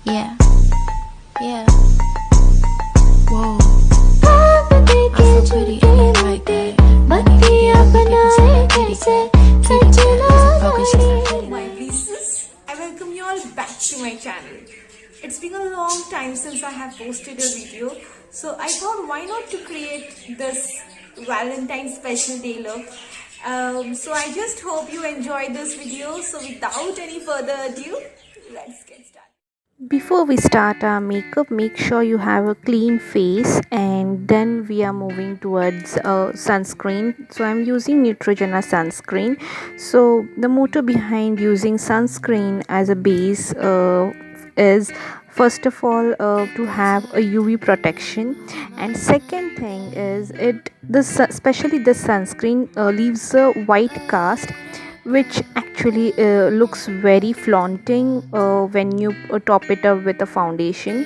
Yeah, yeah. Whoa. I'm so pretty and you like that. Maybe people say I'm pretty. Keep it focus, focus, just like pretty. My Blizs, I welcome you all back to my channel. It's been a long time since I have posted a video, so I thought why not to create this Valentine special day look. So I just hope you enjoyed this video. So without any further ado, let's get started. Before we start our makeup, make sure you have a clean face, and then we are moving towards sunscreen. So I'm using Neutrogena sunscreen. So the motto behind using sunscreen as a base is first of all to have a UV protection, and second thing is especially the sunscreen leaves a white cast, which actually looks very flaunting when you top it up with a foundation.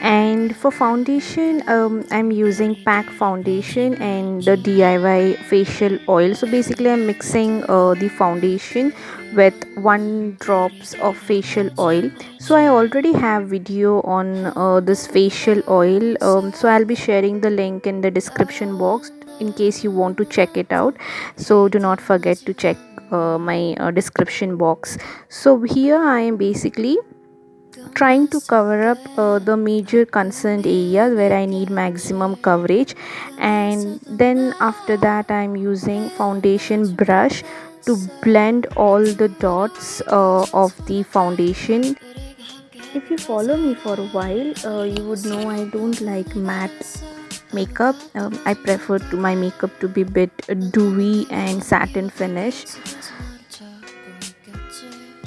And for foundation, I'm using pack foundation and the DIY facial oil. So basically I'm mixing the foundation with 1 drops of facial oil. So I already have video on this facial oil, so I'll be sharing the link in the description box in case you want to check it out. So do not forget to check my description box. So here I am basically trying to cover up the major concerned areas where I need maximum coverage, and then after that I'm using foundation brush to blend all the dots of the foundation. If you follow me for a while, you would know I don't like matte makeup. I prefer to my makeup to be bit dewy and satin finish.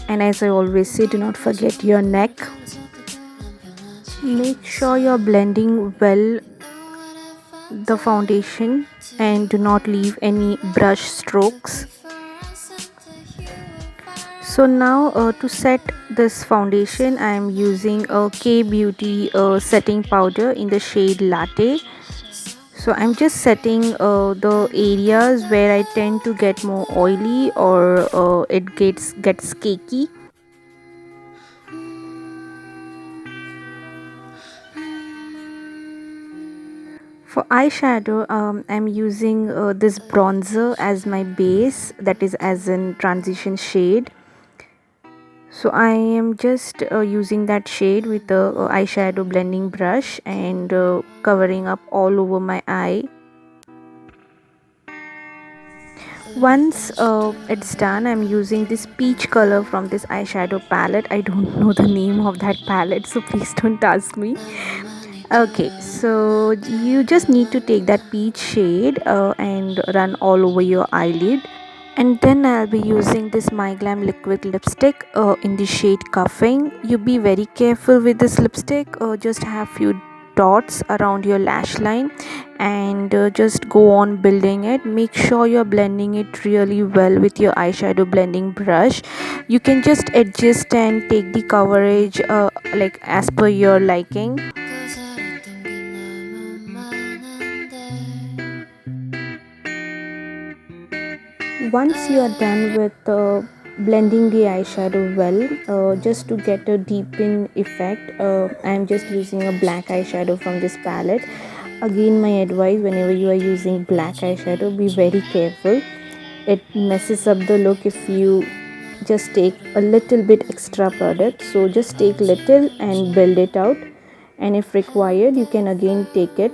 And as I always say, do not forget your neck. Make sure you're blending well the foundation and do not leave any brush strokes. So now to set this foundation, I am using a K Beauty setting powder in the shade Latte. So I'm just setting the areas where I tend to get more oily or it gets cakey. For eyeshadow, I'm using this bronzer as my base, that is as in transition shade. So I am just using that shade with the eyeshadow blending brush and covering up all over my eye. Once it's done, I'm using this peach color from this eyeshadow palette. I don't know the name of that palette, so please don't ask me. Okay, so you just need to take that peach shade and run all over your eyelid, and then I'll be using this My Glam liquid lipstick in the shade Cuffing. You be very careful with this lipstick, just have few dots around your lash line and just go on building it. Make sure you're blending it really well with your eyeshadow blending brush. You can just adjust and take the coverage like as per your liking. Once you are done with blending the eyeshadow well, just to get a deepen effect, I am just using a black eyeshadow from this palette. Again, my advice, whenever you are using black eyeshadow, be very careful. It messes up the look if you just take a little bit extra product. So just take little and build it out, and if required you can again take it.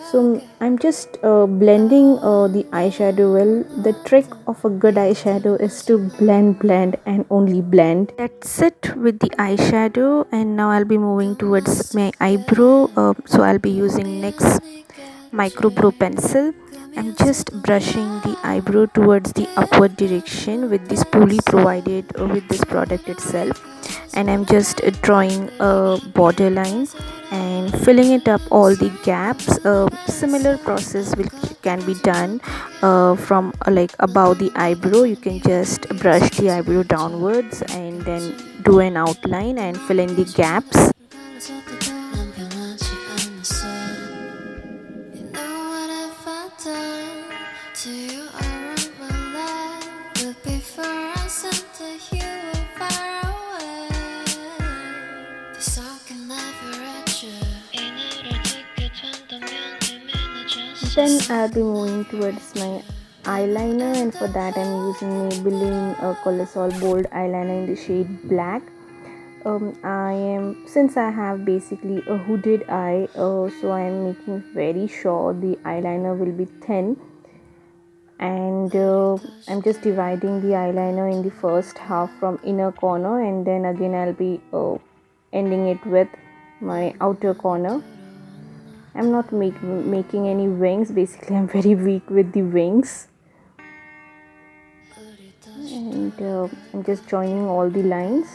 So I'm just blending the eyeshadow well. The trick of a good eyeshadow is to blend and only blend. That's it with the eyeshadow, and now I'll be moving towards my eyebrow. So I'll be using NYX micro brow pencil. I'm just brushing the eyebrow towards the upward direction with this spoolie provided with this product itself, and I'm just drawing a borderline and filling it up all the gaps. Similar process which can be done from like above the eyebrow. You can just brush the eyebrow downwards and then do an outline and fill in the gaps. Then I'll be moving towards my eyeliner, and for that I'm using Maybelline Colossal Bold Eyeliner in the shade black. Since I have basically a hooded eye, so I am making very sure the eyeliner will be thin, and I'm just dividing the eyeliner in the first half from inner corner, and then again I'll be ending it with my outer corner. I'm not making any wings. Basically, I'm very weak with the wings, and I'm just joining all the lines.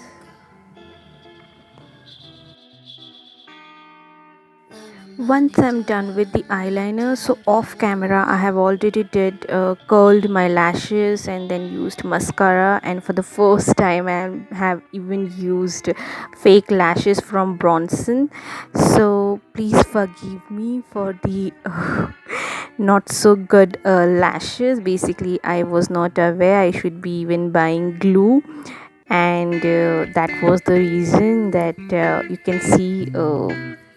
Once I'm done with the eyeliner, so off camera I have already did curled my lashes and then used mascara, and for the first time I have even used fake lashes from Bronson. So please forgive me for the not so good lashes. Basically, I was not aware I should be even buying glue, and that was the reason that you can see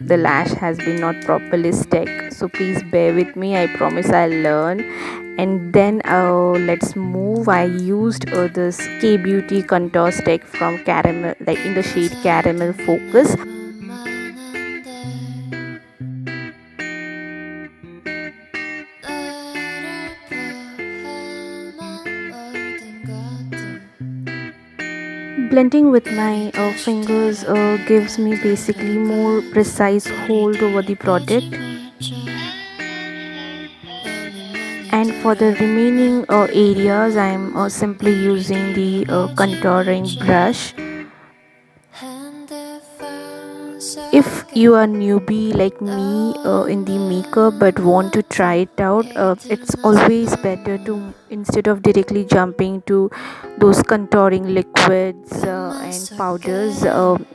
the lash has been not properly stuck. So please bear with me, I promise I'll learn. And then let's move. I used this K Beauty contour stick from caramel, like in the shade caramel focus. Blending with my fingers gives me basically more precise hold over the product. And for the remaining areas, I'm simply using the contouring brush. If you are newbie like me in the makeup but want to try it out, it's always better to, instead of directly jumping to those contouring liquids and powders,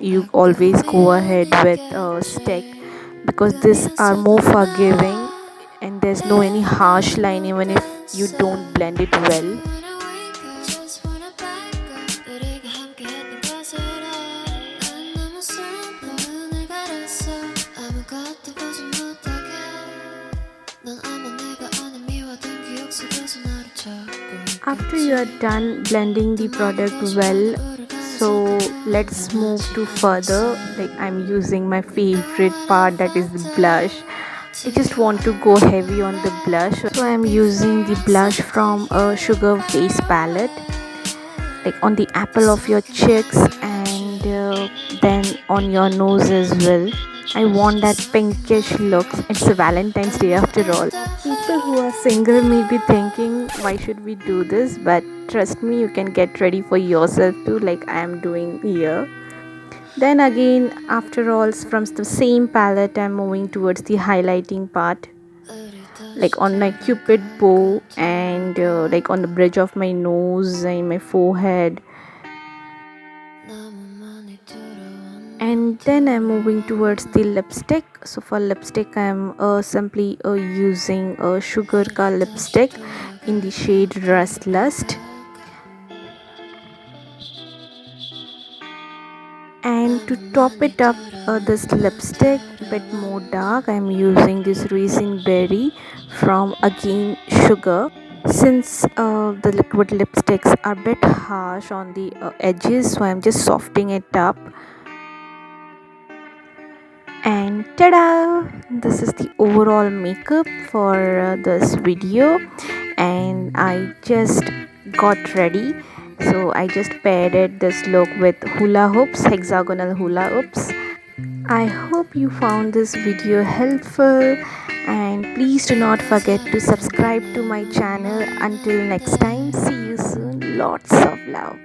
you always go ahead with stick, because these are more forgiving and there's no any harsh line even if you don't blend it well. After you are done blending the product well, so let's move to further. Like, I'm using my favorite part, that is the blush. I just want to go heavy on the blush, so I'm using the blush from a Sugar Face palette, like on the apple of your cheeks, and then on your nose as well. I want that pinkish look. It's a Valentine's Day after all. People who are single may be thinking, why should we do this? But trust me, you can get ready for yourself too, like I am doing here. Then again, after all, from the same palette, I'm moving towards the highlighting part, like on my cupid bow, and like on the bridge of my nose and my forehead. And then I'm moving towards the lipstick. So for lipstick, I'm simply using a Sugar Ka lipstick in the shade Rust Lust. And to top it up, this lipstick bit more dark, I'm using this Raisin Berry from again Sugar. Since the liquid lipsticks are a bit harsh on the edges, so I'm just softening it up. And ta-da! This is the overall makeup for this video, and I just got ready. So I just paired this look with hula hoops, hexagonal hula hoops. I hope you found this video helpful, and please do not forget to subscribe to my channel. Until next time, see you soon. Lots of love.